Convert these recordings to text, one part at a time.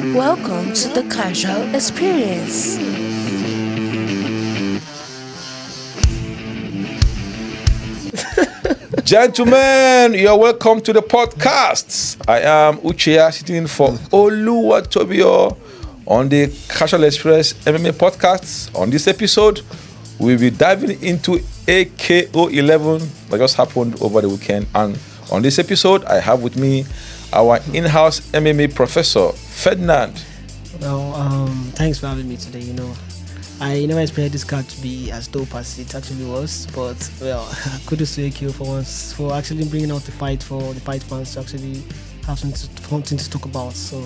Welcome to the Casual Experience. Gentlemen, you're welcome to the podcast. I am Ucheya, sitting in for Oluwatobio on the Casual Express MMA podcast. On this episode, we'll be diving into AKO 11 that just happened over the weekend. And on this episode, I have with me our in-house MMA professor, Ferdinand. Well, thanks for having me today. I never expected this card to be as dope as it actually was, but well, kudos to AKO for once for actually bringing out the fight for the fight fans to actually have something to talk about. So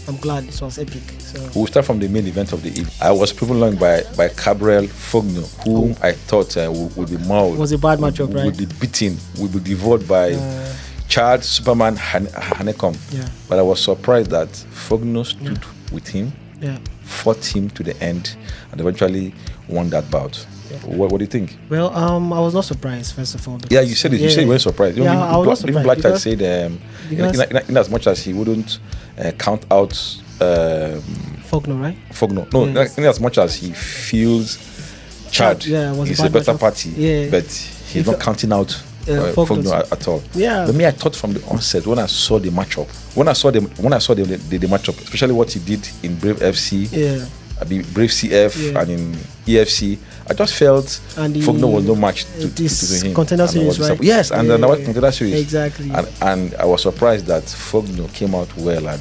I'm glad this was epic. So We'll start from the main event of the evening. I was proven wrong by Cabrel, Fongno, whom I thought would be mauled. was a bad matchup, right? Would be beaten, would be devoured by Chad, Superman, Hanekom. Yeah. But I was surprised that Fongno stood with him, Yeah. fought him to the end, and eventually won that bout. Yeah. What do you think? Well, I was not surprised, first of all. Yeah, you said it. You said you weren't surprised. Yeah, I was not Even surprised Black said, because in as much as he wouldn't count out Fongno, right? Fongno. No, Yes. in as much as he feels Chad was is a a bad better matchup. party, Yeah. but he's not counting out Fongno at all. Yeah. But me, I thought from the onset when I saw the matchup, when I saw the matchup, especially what he did in Brave FC, Brave CF, and in EFC, I just felt And Fongno was no match to this him. contender And I was series, right? Yes, and then I was contender series. Exactly. And I was surprised that Fongno came out well and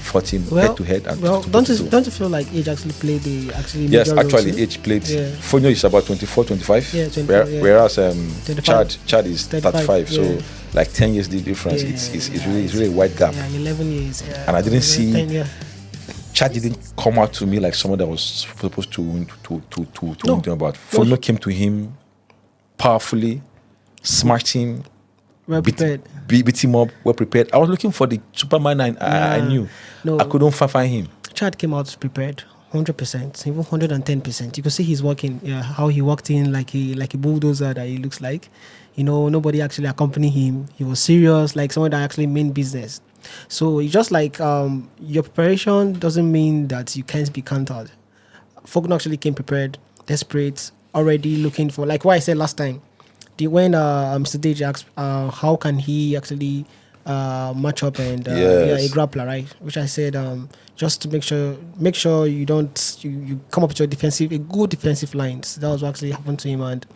fought him head to head. Don't you feel like age actually played the Yes, major role actually, too? age played. Yeah. Fongno is about 24, 25. Yeah, 24, yeah. Whereas 35. Chad is 35. yeah. So like 10 years the difference. Yeah, It's really a wide gap. Yeah, 11 years. Yeah. And I didn't see 10, yeah. Chad didn't come out to me like someone that was supposed to win him about. Fongno came to him powerfully, smashed him, Well prepared. beat him up, well prepared. I was looking for the Superman I knew. No. I couldn't find him. Chad came out prepared, 100%, even 110%. You could see he's working. Yeah, how he walked in like a bulldozer that he looks like. Nobody actually accompanied him. He was serious, like someone that actually meant business. So it's just like your preparation doesn't mean that you can't be countered. Fongno actually came prepared, desperate, already looking for, like what I said last time. When Mr. Deji asked how can he actually match up and a grappler, right? Which I said just to make sure you don't you come up with a good defensive lines. That was what actually happened to him, and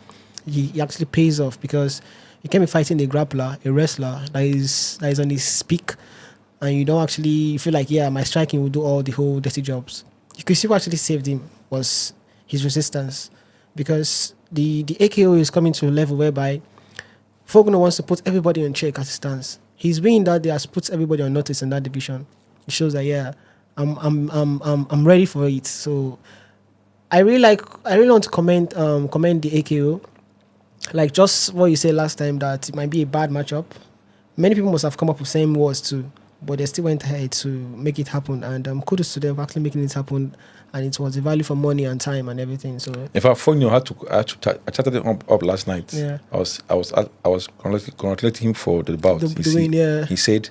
he actually pays off because you can be fighting a grappler, a wrestler that is on his peak, and you don't actually feel like my striking will do all the whole dirty jobs. You could see what actually saved him was his resistance, because the AKO is coming to a level whereby Fongno wants to put everybody on check as it stands. He's winning that day, has put everybody on notice in that division. It shows that I'm ready for it. So I really want to commend the AKO. Like just what you said last time, that it might be a bad matchup. Many people must have come up with same words too, but they still went ahead to make it happen. And kudos to them for actually making it happen. And it was a value for money and time and everything. So In fact, Fongno I chatted him up last night. Yeah. I was congratulating him for the bout. The win, yeah. He said,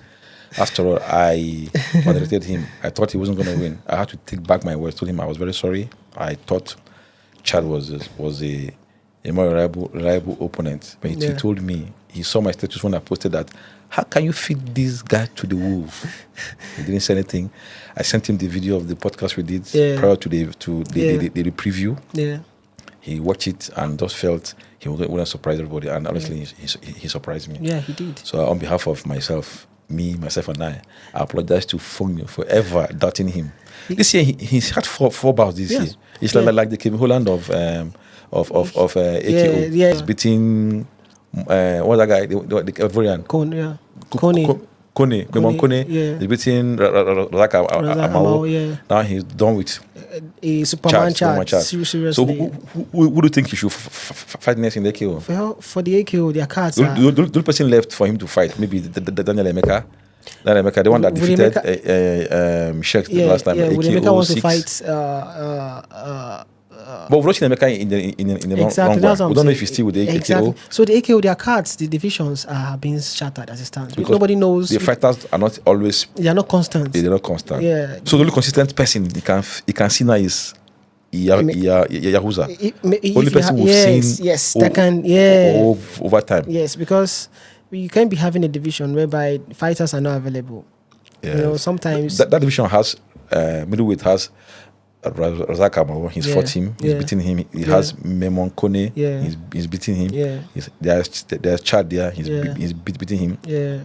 after all, I congratulated him. I thought he wasn't going to win. I had to take back my words. Told him I was very sorry. I thought Chad was a more reliable opponent. But he told me, he saw my status when I posted that, how can you feed this guy to the wolf? He didn't say anything. I sent him the video of the podcast we did prior to the preview. yeah. He watched it and just felt he wouldn't surprise everybody. And honestly, he surprised me. Yeah, he did. So on behalf of myself and I apologize to Fongno for ever doubting him. This year, he's had four bouts this year. It's like the Kevin Holland of AKO. Yeah. He's beating what's that guy? The Ivorian. Kone. Yeah. He's beating Razak Amao. Yeah. Now he's done with A Superman Superman chat. Chad. Seriously. So who do you think he should fight next in the AKO? Well, for the AKO, their cards The are... only person left for him to fight, maybe the Daniel Emeka. The one that defeated Sheikh the last time. Yeah, AKO Emeka wants to 6. fight But we've not seen Emeka in the Exactly, long that's what run. We I'm don't know saying. if he's still with the AKO. Exactly. So the AKO, their cards, the divisions are being shattered as it stands. Because Nobody knows. The fighters are not always. They are not constant. They're not constant. Yeah. So the only consistent person you can see now is Yahuza. Only person we've seen. Yes, that can. Yeah. Over time. Yes, because you can't be having a division whereby fighters are not available. Yes. You know, sometimes that division has middleweight has Razak Amaro. He's fought him. He's beaten him. He has Memon Kone. Yeah. He's beating him. Yeah. There's Chad there. He's Yeah. beating him. Yeah.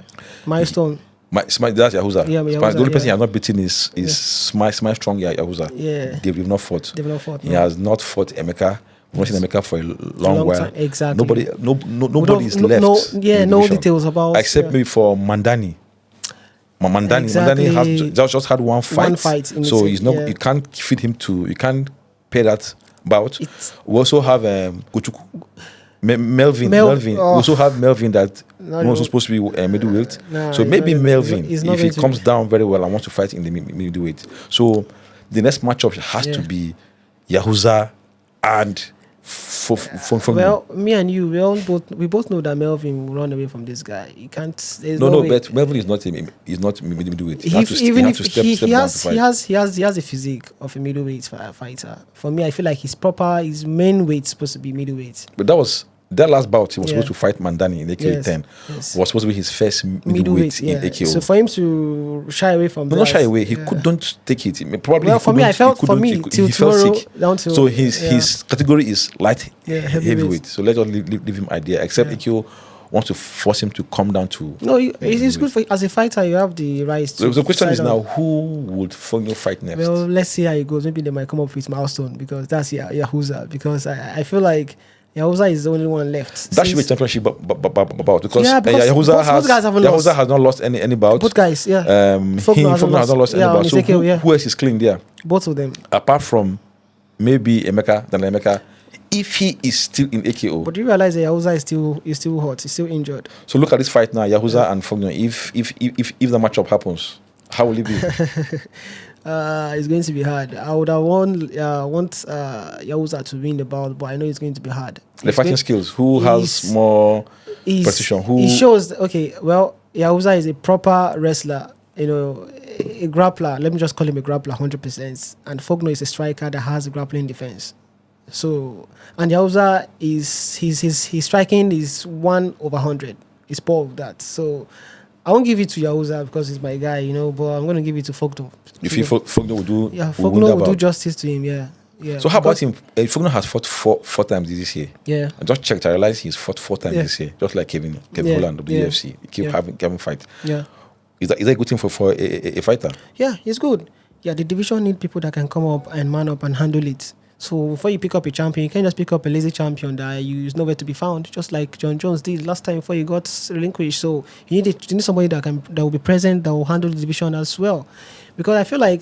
Milestone. That's Yahuza. Yeah, Yahuza, The only person he yeah. has not beaten is Smile Strong Yahuza. Yeah. They've not fought. He No. has not fought Emeka. We've not seen Emeka for a long while. time. Exactly. Nobody is left. No in the no division. details about. Except maybe for Mandani. Exactly. Mandani has just had one fight. One fight in So the he's not. yeah. You can't feed him to. You can't pay that bout. We also have Kuchuku. Melvin. We also have Melvin that was supposed to be middleweight. No, so maybe Melvin, he's not if he going to comes down very well and wants to fight in the middleweight. So the next matchup has to be Yahuza and Fongno. Well, me and you, we both know that Melvin will run away from this guy. You can't. No, but Melvin is not middleweight. He has to step down to fight. He has a physique of a middleweight fighter. For me, I feel like his main weight is supposed to be middleweight. But that last bout, he was supposed to fight Mandani in AKO 10. Yes. Was supposed to be his first middleweight in AKO. So for him to shy away from that, not shy away. He couldn't take it. Probably. Well, for me, I felt till tomorrow down to. So his category is light heavyweight. So let's not leave him idea. Except AKO wants to force him to come down to. No, it's good for as a fighter. You have the right. So the question is now, who would Fongno fight next? Well, let's see how it goes. Maybe they might come up with milestone because that's Yahuza. Because I feel like Yahuza is the only one left. That should be a championship bout because Yahuza has not lost any bout. Both guys, yeah. Fongno has not lost any bout. So who else is clean there? Both of them. Apart from maybe Emeka, if he is still in AKO. But do you realize that Yahuza is still hot? He's still injured. So look at this fight now, Yahuza and Fongno. If the matchup happens, how will it be? It's going to be hard. I would have want Yahuza to win the bout, but I know it's going to be hard. The fighting skills. Who has more precision? He shows. Okay, well, Yahuza is a proper wrestler. You know, a grappler. Let me just call him a grappler, 100%. And Fongno is a striker that has a grappling defense. So, and Yahuza is his striking is 1/100. He's poor of that. So, I won't give it to Yahuza because he's my guy, you know. But I'm going to give it to Fongno. You feel Fongno will do? Yeah, Fongno will do justice to him. Yeah. So how about him? Fongno has fought four times this year. Yeah. I just checked. I realized he's fought 4 times this year, just like Kevin Holland of the UFC. He keep having fight. Yeah. Is that a good thing for a fighter? Yeah, it's good. Yeah, the division need people that can come up and man up and handle it. So before you pick up a champion, you can't just pick up a lazy champion that is nowhere to be found, just like John Jones did last time before he got relinquished. So you need somebody that will be present, that will handle the division as well. Because I feel like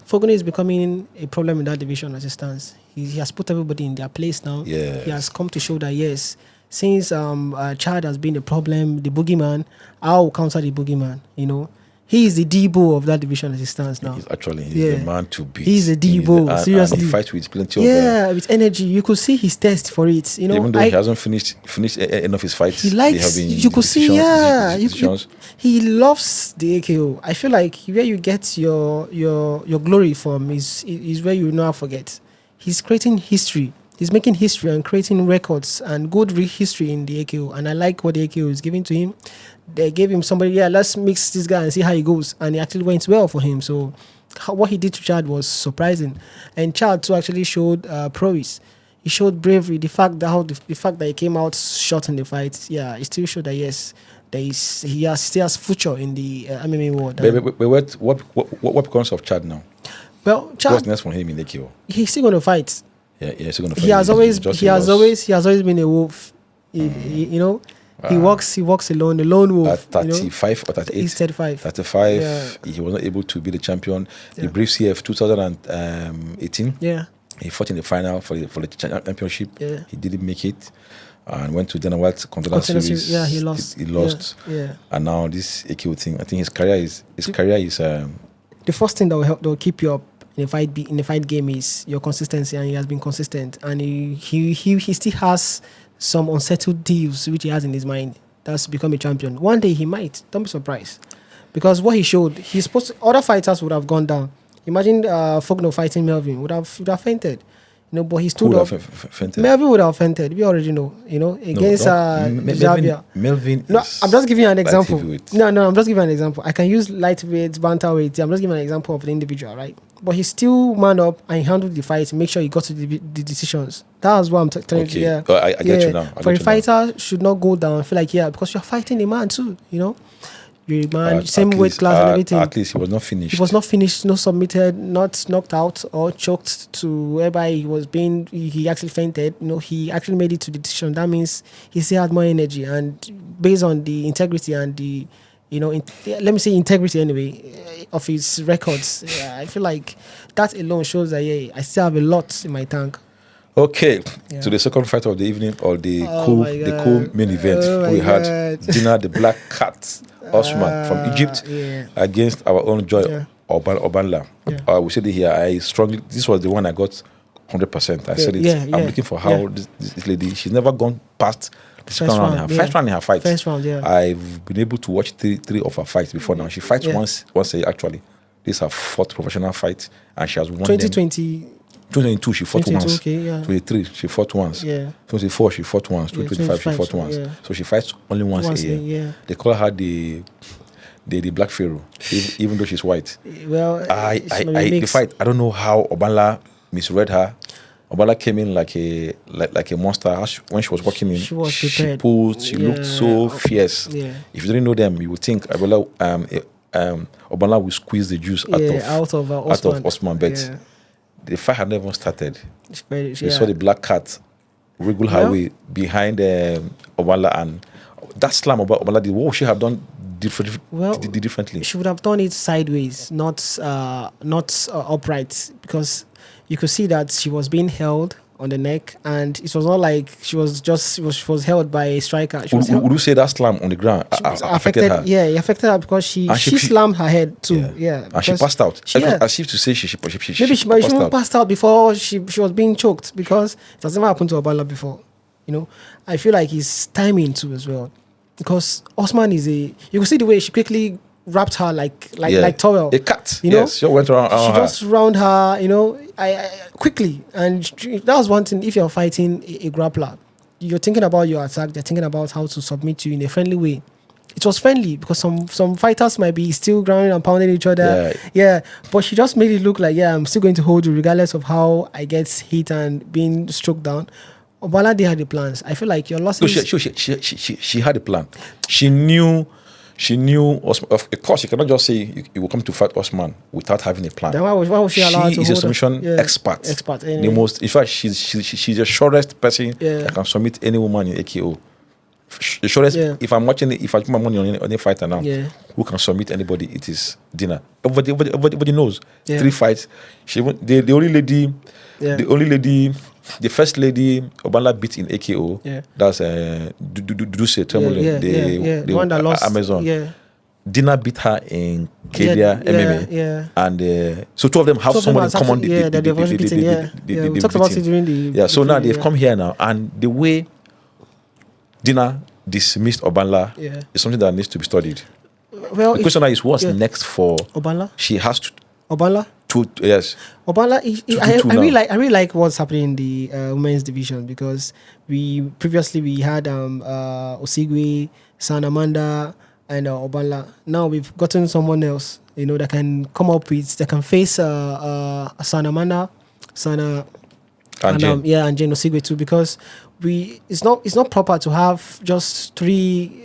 Fongno is becoming a problem in that division as it stands. He has put everybody in their place now. Yes. He has come to show that yes, since Chad has been a problem, the boogeyman, I'll counter the boogeyman, you know. He is the Debo of that division as it stands now. He's the man to beat. He's a Debo, seriously. And he fights with plenty of... Yeah, with energy. You could see his test for it. You know, even though he hasn't finished enough his fights. He likes... You could see, he loves the AKO. I feel like where you get your glory from is where you now forget. He's creating history. He's making history and creating records and good history in the AKO. And I like what the AKO is giving to him. They gave him somebody, let's mix this guy and see how he goes. And it actually went well for him. So what he did to Chad was surprising. And Chad too actually showed prowess. He showed bravery. The fact that he came out short in the fight, it still showed that yes, he still has future in the MMA world. But what becomes of Chad now? Well, Chad, what's next for him in the AKO? He's still going to fight. Yeah, he's still going to fight. He has always been a wolf. You know. He walks alone, the lone wolf. At 35 or 38? He's 35. 35, he was not able to be the champion. The Brief CF 2018. Yeah. He fought in the final for the championship. Yeah. He didn't make it and went to Dana White's Contender Series. Yeah, he lost. He lost. Yeah. And now this AKO thing, I think his career is the first thing that will keep you up in a fight game is your consistency, and he has been consistent, and he still has some unsettled deals which he has in his mind. That's to become a champion. One day he might. Don't be surprised, because what he showed, other fighters would have gone down. Imagine Fongno fighting Melvin, would have fainted. But he stood up. Fainted? Melvin would have fainted. We already know. Against Xavier. Melvin. No, I'm just giving you an example. No, I'm just giving you an example. I can use lightweight, bantamweight. I'm just giving an example of the individual, right? But he still manned up and he handled the fight. Make sure he got to the decisions. That's what I'm telling you. Yeah, I get you now. For a fighter, should not go down. Feel like because you're fighting a man too. You're a man, same weight class and everything. At least he was not finished. He was not finished, not submitted, not knocked out or choked to whereby he actually fainted. He actually made it to the decision. That means he still had more energy, and based on the integrity and the, let me say integrity anyway, of his records. I feel like that alone shows that I still have a lot in my tank. Okay, to the second fight of the evening, or the cool main event, we had Dina the Black Cat Osman from Egypt against our own Joy Obanla. We said it here. This was the one I got 100%. I said it. I'm looking for how this lady. She's never gone past the second round. First round in her fight. First round, I've been able to watch three of her fights before now. She fights once a year, actually. This is her fourth professional fight, and she has won 2022 she fought once. 23 she fought once. 24 she fought once. 2025 she fought once. So she fights only once a year. They call her the Black Pharaoh, even though she's white. Well, the fight, I don't know how Obanla misread her. Obanla came in like a monster. When she was walking in, she pulled. She looked so fierce. If you didn't know them, you would think Obanla will squeeze the juice out of Osman, but the fight had never started. They saw the Black Cat wriggle her way behind Obanla, and that slam Obanla did. What would she have done differently? She would have done it sideways, not upright, because you could see that she was being held on the neck, and it was not like she was held by a striker. Would you say that slam on the ground affected her? Yeah, it affected her because she slammed her head too. Yeah, and she passed out. As if to say she passed out before she was being choked, because it has never happened to Obanla before. I feel like his timing too as well, because Osman you can see the way she quickly wrapped her like towel. A cat. Yes, she went around she just round her, I quickly. And that was one thing. If you're fighting a grappler, you're thinking about your attack, they're thinking about how to submit you in a friendly way. It was friendly because some fighters might be still grounding and pounding each other. But she just made it look like, I'm still going to hold you regardless of how I get hit and being struck down. Obanla, they had the plans. I feel like your losses. She had a plan. She knew Osman. Of course, you cannot just say you will come to fight Osman without having a plan. Then why was she allowed to? She is a submission expert. Anyway. The most. In fact, she's the shortest person that can submit any woman in AKO. The shortest. If I'm watching it, if I put my money on any fighter now, who can submit anybody? It is Dina. Everybody knows. 3 fights. The only lady. The first lady Obanla beat in AKO, that's Duse Tremolin, the one that lost Amazon. Dina beat her in Kedia MMA, and so 2 of them have someone in common. We talked about it during the. So now they've come here now, and the way Dina dismissed Obanla is something that needs to be studied. Well, the question now is what's next for Obanla? She has to. Obanla? Obanla, I really like what's happening in the women's division, because we previously had Osigwe, San Amanda, and Obanla. Now we've gotten someone else, that can come up with, that can face San Amanda, and Jane Osigwe too, because it's not proper to have just three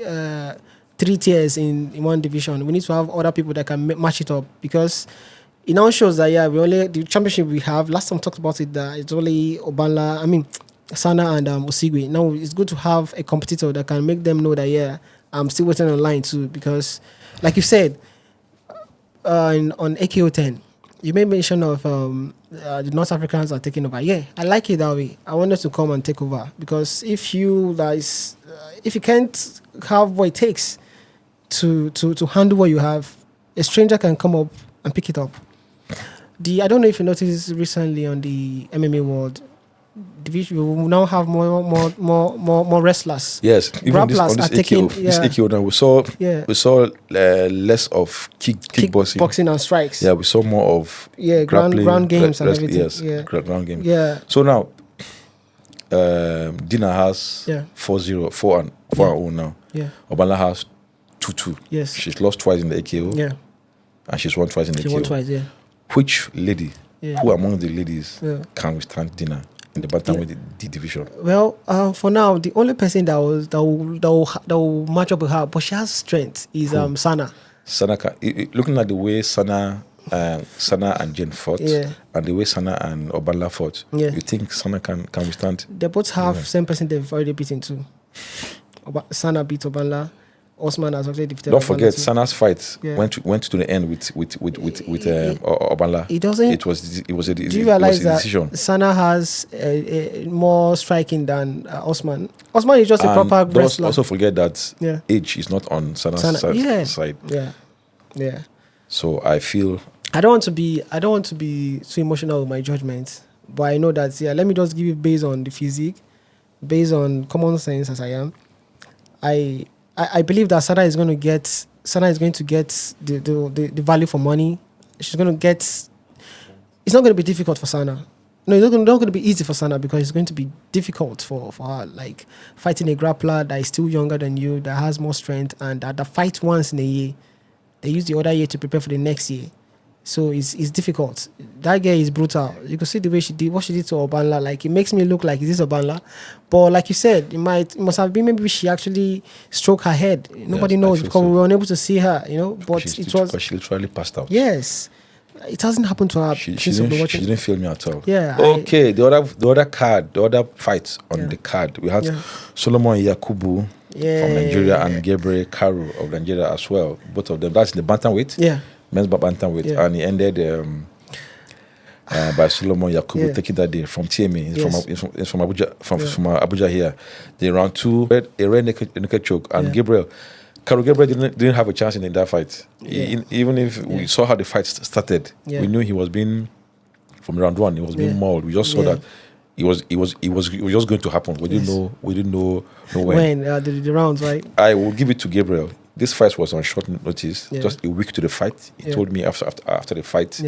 tiers in one division. We need to have other people that can match it up, because it now shows that the championship we have, last time we talked about it, that it's only Sana and Osigwe. Now it's good to have a competitor that can make them know that I'm still waiting on line too, because like you said on AKO 10, you made mention of the North Africans are taking over. I like it that way. I wanted to come and take over, because if you can't have what it takes to handle what you have, a stranger can come up and pick it up. I don't know if you noticed recently on the MMA world, division we will now have more wrestlers. Yes, even this, Grapplers on this are taking AKO, this AKO now we saw less of kickboxing, boxing and strikes. Yeah, we saw more of ground games and everything. Yes, ground game. Yeah. So now, Dina has 4-0, 4-0 now. Yeah. Obala has 2-2. Yes. She's lost twice in the AKO. Yeah. And she's won twice in the AKO. She won twice. Yeah. Which lady, who among the ladies, can withstand Dina in the bantamweight D division? Well, for now, the only person that will match up with her, but she has strength, is Sana. Sana, looking at the way Sana and Jane fought, and the way Sana and Obala fought, you think Sana can withstand? They both have same person they've already beaten too. Sana beat Obala. Osman has already defeated. Don't forget, Sana's fight went to the end with Obala. It doesn't. It was a do you realize decision. That Sana has more striking than Osman? Osman is just a proper wrestler. Also forget that age is not on Sana's side. Yeah. So I feel I don't want to be too emotional with my judgments, but I know that let me just give you based on the physique, based on common sense as I am. I believe that Sana is going to get the value for money. She's going to get. It's not going to be difficult for Sana. No, it's not going to be easy for Sana because it's going to be difficult for her. Like fighting a grappler that is still younger than you, that has more strength, and that fight once in a year. They use the other year to prepare for the next year. So it's difficult. That girl is brutal. You can see the way she did what she did to Obanla. Like it makes me look like is this Obanla, but like you said, it must have been maybe she actually stroked her head. Nobody knows because we were unable to see her. But she literally passed out. Yes, it hasn't happened to her. She didn't feel me at all. Yeah. Okay. The other fights on the card, we had Solomon Yakubu from Nigeria and Gabriel Karu of Nigeria as well. Both of them. That's in the bantamweight. Yeah. Men's bantamweight, and he ended by Solomon Yakubu taking that day from TMA. He's from Abuja, from Abuja here. The round 2, a red naked choke, and Gabriel didn't have a chance in that fight. Even if we saw how the fight started, we knew he was being from round 1. He was being mauled. We just saw that it was just going to happen. We didn't know when. The rounds, right? I will give it to Gabriel. This fight was on short notice, just a week to the fight. He told me after the fight,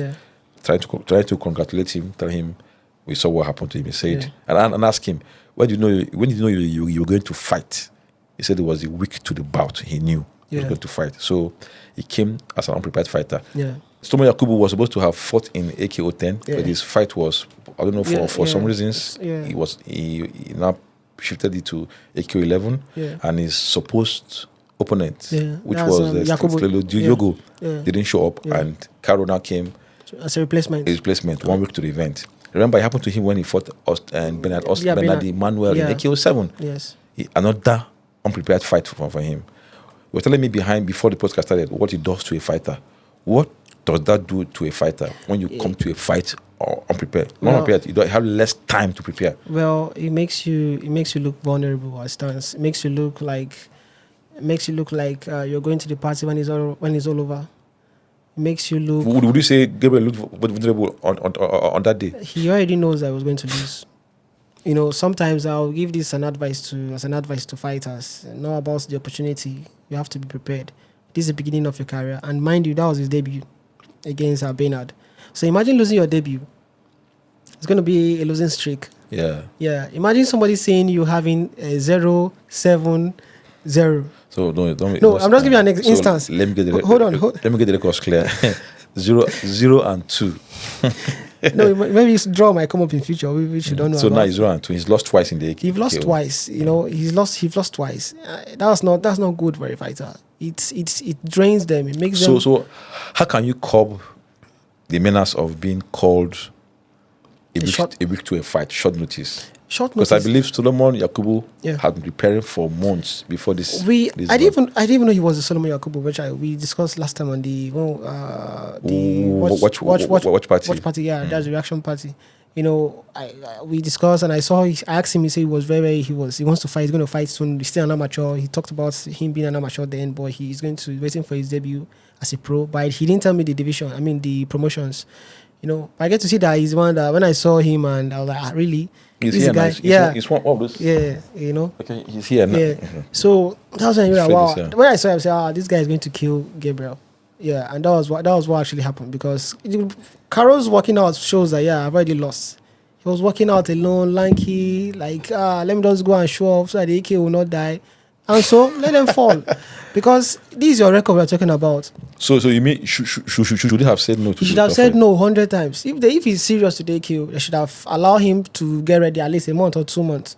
trying to congratulate him, tell him we saw what happened to him. He said, and ask him, when did you know you were going to fight? He said it was a week to the bout. He knew he was going to fight. So he came as an unprepared fighter. Yeah. Solomon Yakubu was supposed to have fought in AKO 10, but his fight was, I don't know, for some reasons, he now shifted it to AKO 11, and his supposed opponent, which was Yogo, didn't show up, and Caro now came as a replacement. 1 week to the event. Remember, it happened to him when he fought Bernard Emmanuel in AKO 7. Yes, another unprepared fight for him. You were telling me before the podcast started what it does to a fighter. What does that do to a fighter when you come to a fight or unprepared? Not prepared, you don't have less time to prepare. Well, it makes you look vulnerable at times. It makes you look like you're going to the party when it's all over. It makes you look. Would you say Gabriel looked vulnerable on that day? He already knows I was going to lose. Sometimes I'll give this as an advice to fighters. Not about the opportunity. You have to be prepared. This is the beginning of your career, and mind you, that was his debut against Bernard. So imagine losing your debut. It's going to be a losing streak. Yeah. Imagine somebody saying you having a 0-7-0. So don't. No, I'm just giving you an instance. Let me get the hold on. Let me get the records clear. 0 and 2. No, maybe his draw might come up in future. We should don't know. So now he's 0 and 2. He's lost twice in the. He's lost twice. He's lost twice. That's not good for a fighter. It drains them. It makes them. So how can you curb the menace of being called a week to a fight, short notice? Because I believe Solomon Yakubu had been preparing for months before this. I didn't even know he was a Solomon Yakubu, which we discussed last time on the watch party. Yeah, that's the reaction party. We discussed, and I asked him. He said he wants to fight. He's going to fight soon. He's still an amateur. He talked about him being an amateur then, but he's going to waiting for his debut as a pro. But he didn't tell me the division. I mean the promotions. You know, I get to see that he's one that when I saw him and I was like, really? He's This here guy, now. He's one of those. yeah, you know. Okay, he's here now. Yeah. So that was when I realized, wow. Felix, yeah. When I saw him, I said, this guy is going to kill Gabriel. Yeah, and that was what actually happened because Carol's working out shows that I've already lost. He was working out alone, lanky, like let me just go and show off so that the AK will not die, and so let them fall because this is your record we're talking about. So you mean should he have said no to He should the have offer? said no 100 times. If he's serious to the AK, they should have allowed him to get ready at least a month or 2 months.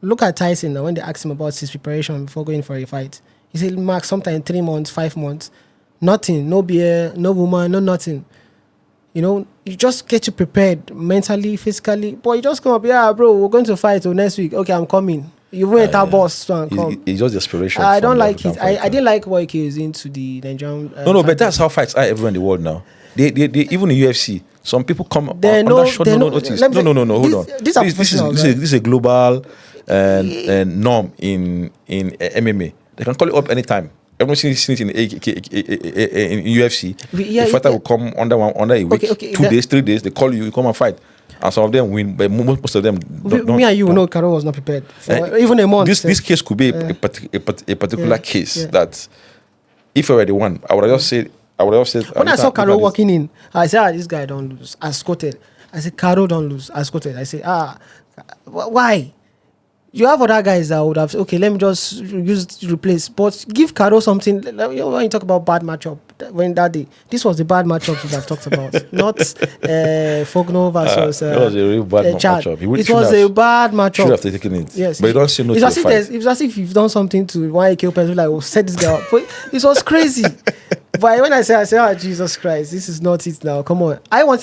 Look at Tyson now when they asked him about his preparation before going for a fight. He said, Max, sometime 3 months, 5 months, nothing, no beer, no woman, no nothing. You know, you just get you prepared mentally, physically. But you just come up, bro, we're going to fight next week. Okay, I'm coming. You went our boss to and come. It's just desperation. I don't like it. I didn't like what he was into the Nigerian. No, but that's how fights are everywhere in the world now. They even in UFC, some people come They under know- short they know- notice. let me No, say, hold on. these are This professionals, is a global norm in MMA. They can call it up anytime. Everyone seen it in UFC. Yeah, the fighter yeah. will come under a week, Okay, 2 days, 3 days. They call you come and fight, and some of them win, but most of them don't. Me and you know, Carol was not prepared for even a month. This case could be a particular case yeah. that if I were the one, I would have just said. When I saw Carol walking in, I said, this guy don't lose. I squatted. I said, Carol don't lose. I squatted. I said, why? You have other guys that would have said, okay, let me just replace. But give Carol something. When you talk about bad matchup, when that day, this was the bad matchup we have talked about. Not Fongno versus that was a real bad Chad. matchup. It was a bad matchup. Should have taken it. Yes. But you don't say no It's to as the if fight. it's as if you've done something to one AK person, like, set this guy up. But it was crazy. But when I say, Jesus Christ, this is not it now. Come on. I want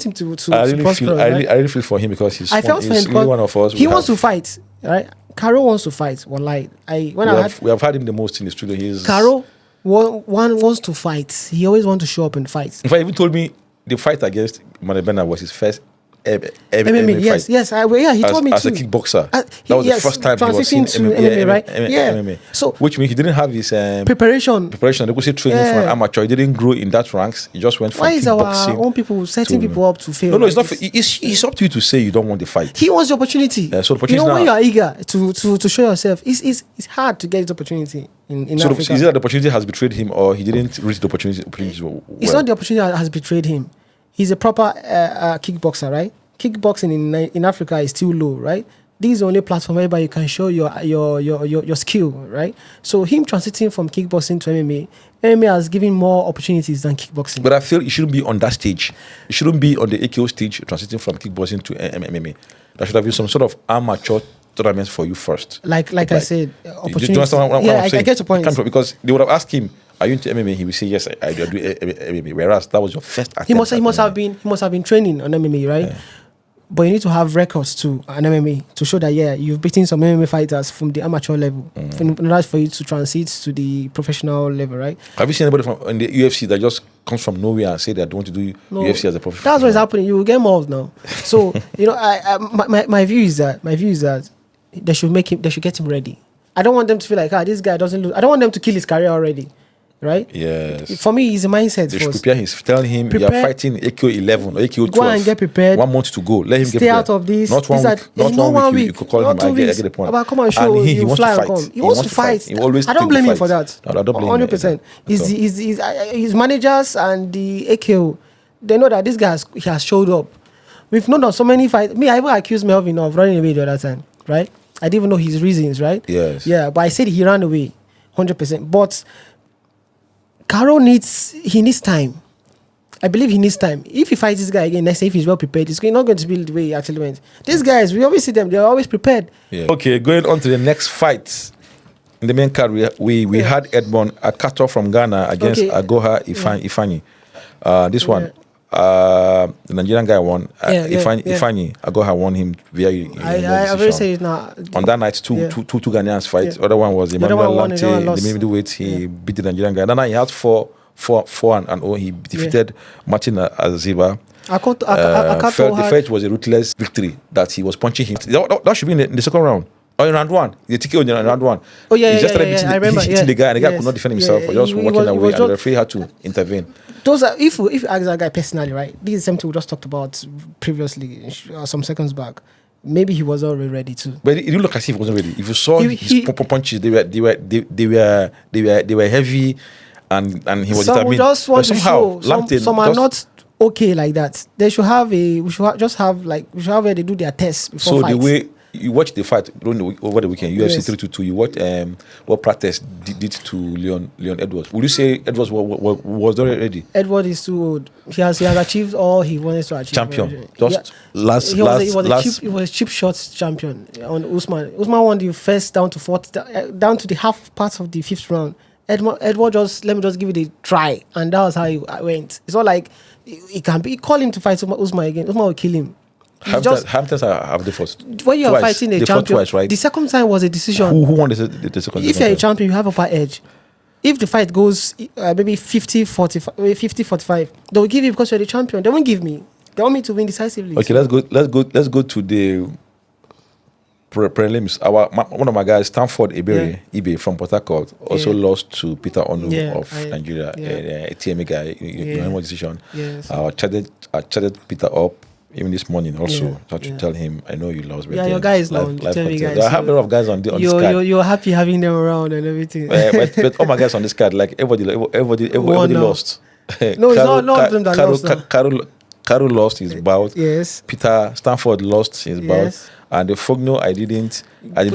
him to I really prosper. feel. Right? I really feel for him because he's. I felt for him he's really one of us. he wants to fight, right? Caro wants to fight. Wallahi. We have had him the most in the studio. He's. Caro one wants to fight. He always wants to show up and fight. In fact, he even told me the fight against Madison was his first MMA, yes, fight. Yes. He told me as too. a kickboxer. That was the first time he was in transitioning to MMA, right? MMA. So which means he didn't have his preparation. They could say training for an amateur. He didn't grow in that ranks. He just went from Why is kickboxing. our own people setting people up to fail? No, it's like not. this? It's up to you to say you don't want the fight. He wants the opportunity. Yeah, so the opportunity when now- you are eager to show yourself, it's hard to get this opportunity in So Africa. is it that the opportunity has betrayed him, or he didn't reach the opportunity? It's not the opportunity that has betrayed him. He's a proper kickboxer, right? Kickboxing in Africa is still low, right? This is the only platform whereby you can show your skill, right? So him transiting from kickboxing to MMA has given more opportunities than kickboxing. But I feel it shouldn't be on that stage. It shouldn't be on the AKO stage, transiting from kickboxing to MMA. There should have been some sort of amateur tournaments for you first. Like I said, Do you opportunities. understand what I'm I saying? get your point. Because they would have asked him, "Are you into MMA?" He would say, "Yes, I do MMA." Whereas that was your first attempt. He must at have been training on MMA, right? Yeah. But you need to have records too on MMA to show that you've beaten some MMA fighters from the amateur level in order for you to transit to the professional level, right? Have you seen anybody in the UFC that just comes from nowhere and say they don't want to do UFC as a professional? That's what's happening. You will get mauled now. So my view is that they should get him ready. I don't want them to feel like this guy doesn't lose. I don't want them to kill his career already. Right? Yes. For me, it's a mindset. They should prepare him. Tell him you're fighting AKO 11 or AKO 12. Go and get prepared. 1 month to go. Let him get Stay prepared. out of this. Not 1 week. Not 1 week. You could call him. I get the point. But come on, show and he you wants fly to and fight. come. He wants to fight. He always I don't blame him for that. No, I don't blame him. 100%. His managers and the AKO, they know that this guy has showed up. We've known of so many fights. Me, I even accused Melvin of running away the other time, right? I didn't even know his reasons, right? Yes. Yeah, but I said he ran away, 100%. But Caro needs time. I believe he needs time. If he fights this guy again next time, if he's well prepared, it's not going to be the way he actually went. These guys, we always see them, they're always prepared. Yeah. Okay, going on to the next fight. In the main card, we had Edmond Akato from Ghana against Agoha Ifani. This one, the Nigerian guy won. Ifani, Agoha won him via I already say it now. On that night, two Ghanaians fight. Yeah. Other one was Emmanuel Lante, the middleweight. He beat the Nigerian guy. That night he had 4-0. He defeated Martin Aziba. Akato The fight was a ruthless victory that he was punching him. That should be in the second round. in round one. The TKO in round one. Oh, yeah, He just started I remember. hitting the guy, and the guy Yes. could not defend himself. Yeah, He was he walking was- he away, was and the just- referee had to intervene. Those are, if you ask that guy personally, right? This is something we just talked about previously, some seconds back. Maybe he was already ready to. But it didn't look as if he wasn't ready. If you saw He- his punches, they were heavy, and he was Some determined. just want But to somehow, show. Lamptey Some are just- not okay like that. They should have a. We should just have like we should have where they do their tests before So fights. the way you watch the fight over the weekend, UFC Yes. 322, you watch what practice did to Leon Edwards. Would you say Edwards was already ready? Edward is too old. He has achieved all he wanted to achieve. Champion. Yeah. Just last. He was a cheap shots champion on Usman. Usman won the first down to fourth, down to the half part of the fifth round. Edward just let me just give it a try, and that was how it went. It's not like he can be call him to fight Usman again. Usman will kill him. How many times have they fought? When you are Twice. fighting a They fought champion, twice, right? the second time was a decision. Who won the second? If you're a champion, you have upper edge. If the fight goes maybe 50-45, they will give you because you're the champion. They won't give me. They want me to win decisively. Okay, let's go to the prelims. One of my guys, Stanford Ibe from Port Harcourt, also lost to Peter Onu of Nigeria, a TMA guy. You know decision. Yes. I chatted Peter up even this morning also. I had to tell him, I know you lost. Yeah, your guys now. TMA guys. I have a lot of guys on this card. You're happy having them around and everything. But all my guys on this card, like everybody lost. No, it's not of them that lost. Carol lost his bout. Yes. Peter Stanford lost his bout. And the Fongno, I did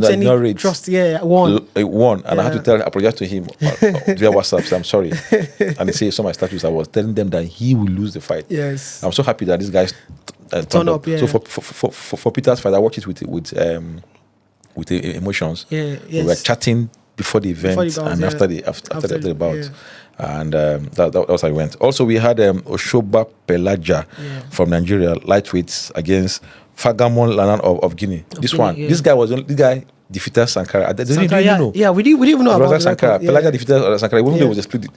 not ignore it. Trust, won. Won. And I had to apologize to him via WhatsApp, say, I'm sorry. And he said, some of my status, I was telling them that he will lose the fight. Yes. I'm so happy that these guys turned up. Yeah. So for Peter's fight, I watched it with the emotions. Yeah, yes. We were chatting before the event and after the bout. Yeah. And that was how it went. Also, we had Oshoba Pelaja from Nigeria, lightweights against Fagamon Lanan of Guinea. This guy defeated Sankara. We didn't even know about Sankara. Pelaja defeated Sankara. Even though it was a split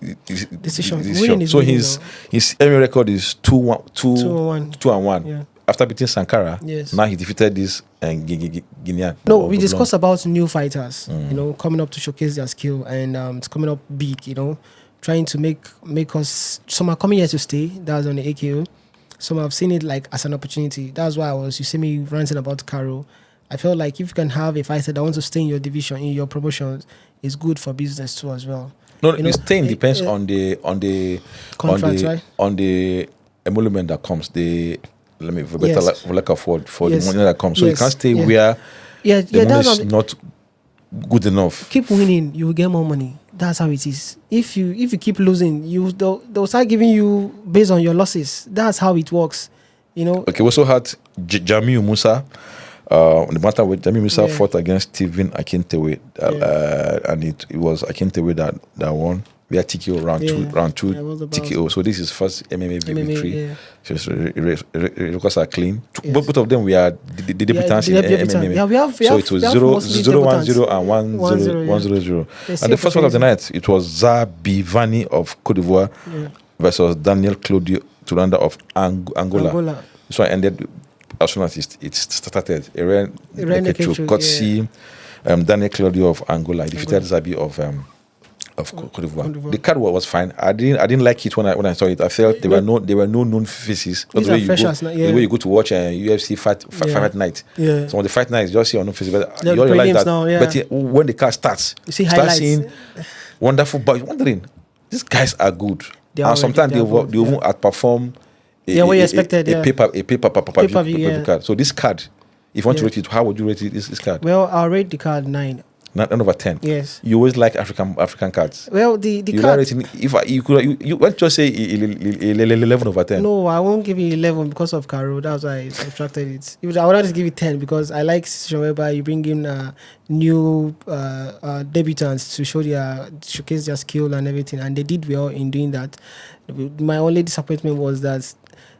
decision. So his MMA record is 2-1. Yeah. After beating Sankara, yes. Now he defeated this Guinean. No, we discussed about new fighters, coming up to showcase their skill, and it's coming up big, trying to make us. Some are coming here to stay. That's on the AKO. Some have seen it like as an opportunity. That's why you see me ranting about Cabrel. I felt like if you can have a fighter that wants to stay in your division, in your promotions, it's good for business too as well. No, the staying depends on the contract, right? On the emolument that comes. Let me for lack of word for the money that comes. So you can't stay where the money is not good enough. Keep winning, you will get more money. That's how it is. If you keep losing, they'll start giving you based on your losses. That's how it works. Okay, we also had Jamiu Musa. The matter with Jamiu Musa fought against Steven Akintewe, and it was Akintewe that won. We had TKO round two TKO. So this is first MMA victory. Just records are clean. Yes. Both of them we are the debutants in MMA. Yeah, we have so it was 0-1-0 and 1-0. And the first fight of the night, it was Zabivani of Cote d'Ivoire versus Daniel Claudio Turanda of Angola. So I ended as soon as it started. Daniel Claudio of Angola defeated Zabi of Cote d'Ivoire. The card was fine. I didn't like it when I saw it. I felt there were no known faces. These are freshers, the way you go to watch a UFC fight night. Yeah. Some of the fight nights just see unknown faces. But you all realize that. Now, But when the card starts, you see start seeing wonderful. But you're wondering, these guys are good. And sometimes they even outperform what you expected. A paper card. So this card, if you want to rate it, how would you rate it? This card? Well, I'll rate the card 9. 9 over 10. Yes. You always like African cards. Well, the card. Rating, if you could, you want to say 11 over 10. No, I won't give it 11 because of Cabrel. That's why I subtracted it. I would just give it 10 because I like situation whereby you bring in new debutants to showcase their skill and everything, and they did well in doing that. My only disappointment was that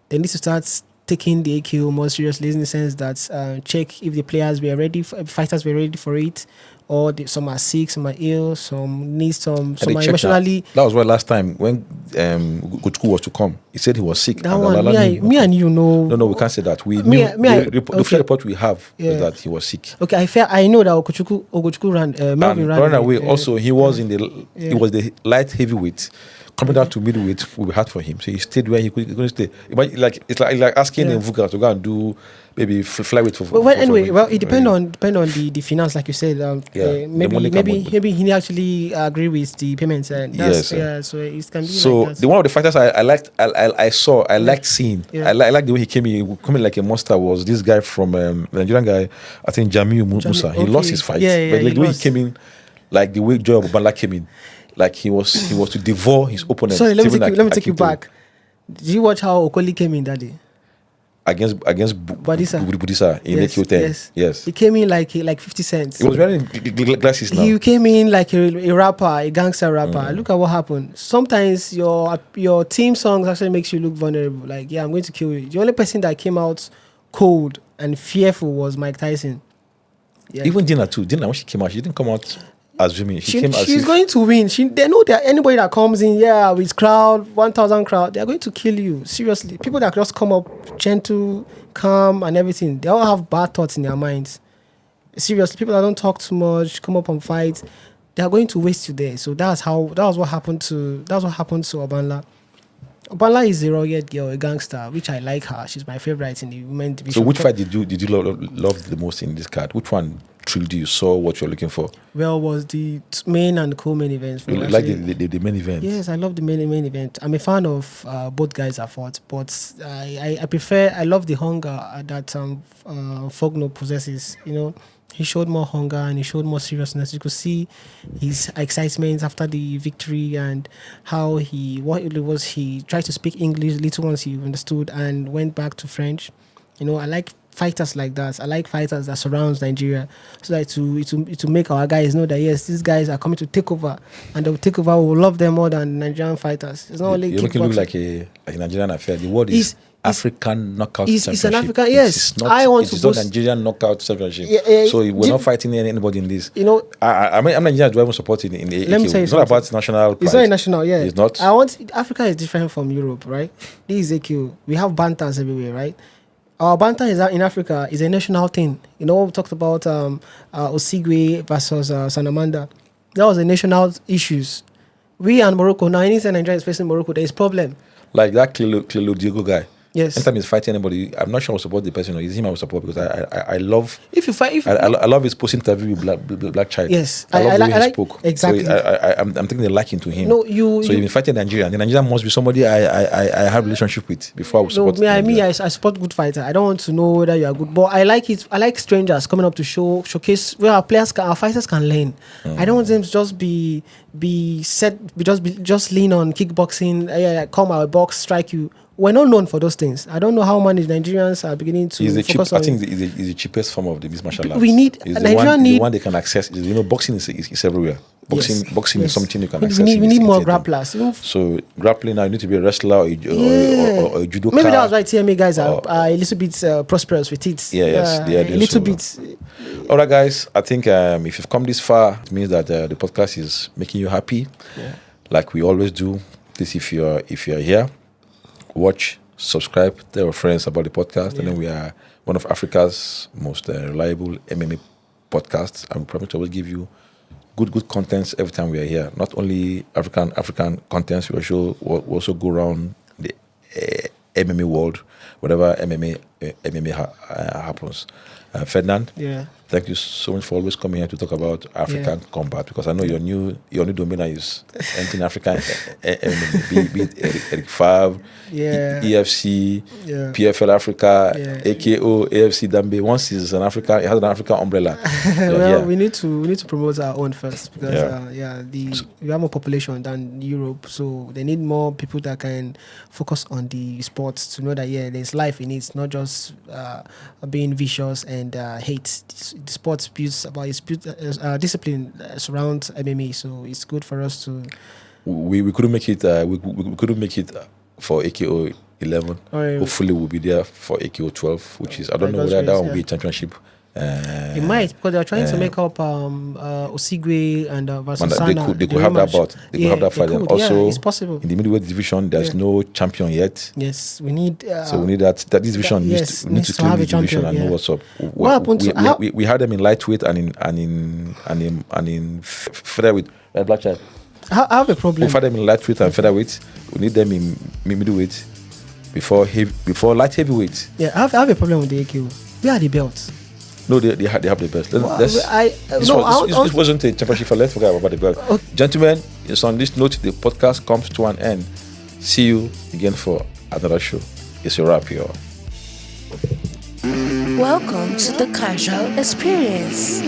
they need to start taking the AKO more seriously in the sense that check if the players were ready, fighters were ready for it, or some are sick, some are ill, some need some are emotionally. That was why last time when Guchku was to come, he said he was sick. That one, me and you know. No, we can't say that. We knew the official report we have is that he was sick. Okay, I know that Ogochukwu Melvin ran away. Also, he was he was the light heavyweight. Coming down to middleweight will be hard for him. So he stayed where he couldn't stay. It's like asking Mvuka to go and do maybe flyweight for. Well, anyway, it depend on the finance, like you said. Maybe he actually agree with the payments. And that's, so it can be. So like that. The one of the fighters I liked, I liked seeing. I like the way he came in. Coming like a monster was this guy from the Nigerian guy. I think Jamiu Musa. He lost his fight, but the way he came in, like the way Joy Obala came in. Like he was to devour his opponent. Sorry, let me take you back. Did you watch how Okoli came in that day? Against Budisa in AQ 10. Yes. He came in like 50 cents. He was wearing glasses now. He came in like a rapper, a gangster rapper. Look at what happened. Sometimes your team songs actually makes you look vulnerable. Like, I'm going to kill you. The only person that came out cold and fearful was Mike Tyson. Yeah. Even Dina too. Dina, when she came out, she didn't come out assuming she's going to win. They know that anybody that comes in with crowd 1,000 crowd, they're going to kill you. Seriously, people that just come up gentle, calm, and everything, they all have bad thoughts in their minds. Seriously, people that don't talk too much, come up and fight, they are going to waste you there. So that was what happened to Obanla. Obanla is a rugged girl, a gangster, which I like her. She's my favorite in the women's division. So which fight did you love the most in this card? Which one thrilled you? Saw what you're looking for? Well, was the main and co-main events. You like the main event? Yes, I love the main event. I'm a fan of both guys that fought, but I love the hunger that Fongno possesses. You know, he showed more hunger and he showed more seriousness. You could see his excitement after the victory and how he tried to speak English little once he understood and went back to French. You know, I like fighters like that. I like fighters that surrounds Nigeria, so that to make our guys know that yes, these guys are coming to take over, and they'll take over. We'll love them more than Nigerian fighters. It's not only you look like a Nigerian affair. The word is African knockout championship. It's an African, yes. It's not Nigerian knockout championship. So we're not fighting anybody in this. You know, I'm Nigerian. Do I even support it in the? Let me tell you, it's not about national pride. It's not national. Yeah, it's not. Africa is different from Europe, right? This is AQ. We have banters everywhere, right? Our banter in Africa is a national thing. You know, we talked about Osigwe versus Sanamanda. That was a national issues. We and Morocco, now anytime Nigeria is facing Morocco, there is problem. Like that Clelo Diego guy. Yes. Anytime he's fighting anybody, I'm not sure I will support the person or it's him I will support because I love. I love his post interview with Black Child. Yes, I love the way he spoke. Exactly. So I'm taking a liking to him. No, you've been fighting Nigeria. The Nigerian must be somebody I have a relationship with before I will support. I support good fighter. I don't want to know whether you are good, but I like it. I like strangers coming up to showcase where our fighters can learn. I don't want them to just just lean on kickboxing. Come out box, strike you. We're not known for those things. I don't know how many Nigerians are beginning to focus on. I think it's the cheapest form of these martial arts. We need the one they can access. Boxing is everywhere. Boxing is something you can access. We need more grapplers. So grappling now, you need to be a wrestler or a judoka. Maybe that's why TMA guys are a little bit prosperous with it. A little bit. All right, guys. I think if you've come this far, it means that the podcast is making you happy. Yeah. Like we always do. Please, if you're here, watch, subscribe, tell your friends about the podcast, and then we are one of Africa's most reliable MMA podcasts, and we promise to always give you good contents every time we are here. Not only African contents, we also go around the MMA world, whatever MMA happens. Ferdinand, thank you so much for always coming here to talk about African combat, because I know your new domain is anything African, be it Eric Favre, EFC, PFL Africa, AKO, AFC Dambe. Once it's an African, it has an African umbrella. We need to promote our own first, because we have more population than Europe, so they need more people that can focus on the sports to know that there's life in it. It's not just being vicious and hate. The sports discipline surrounds MMA, so it's good for us to. We couldn't make it. We couldn't make it for AKO 11. Or- Hopefully, we'll be there for AKO 12, which is I don't know That's whether that right, will be yeah. a championship. It might, because they're trying to make up Osigwe and versus Man, Sana. they the could have that rematch. bout. They could have that fight. They And could, also, yeah, it's possible. in the middleweight division, there's Yeah. no champion yet. Yes, we need. So we need that division that- needs yes, to, we need needs to to claim have the a champion, division and know yeah. what's up. What happened to- how- We had them in lightweight and in featherweight. Right, Black Child. I have a problem. We had them in lightweight and featherweight. We need them in middleweight before light heavyweight. Yeah, I have a problem with the AKO. Where are the belts? No, they have the best. Well, This I wasn't a championship, let's forget about the belt. Okay. Gentlemen, it's on this note the podcast comes to an end. See you again for another show. It's a wrap here. Welcome to the casual experience.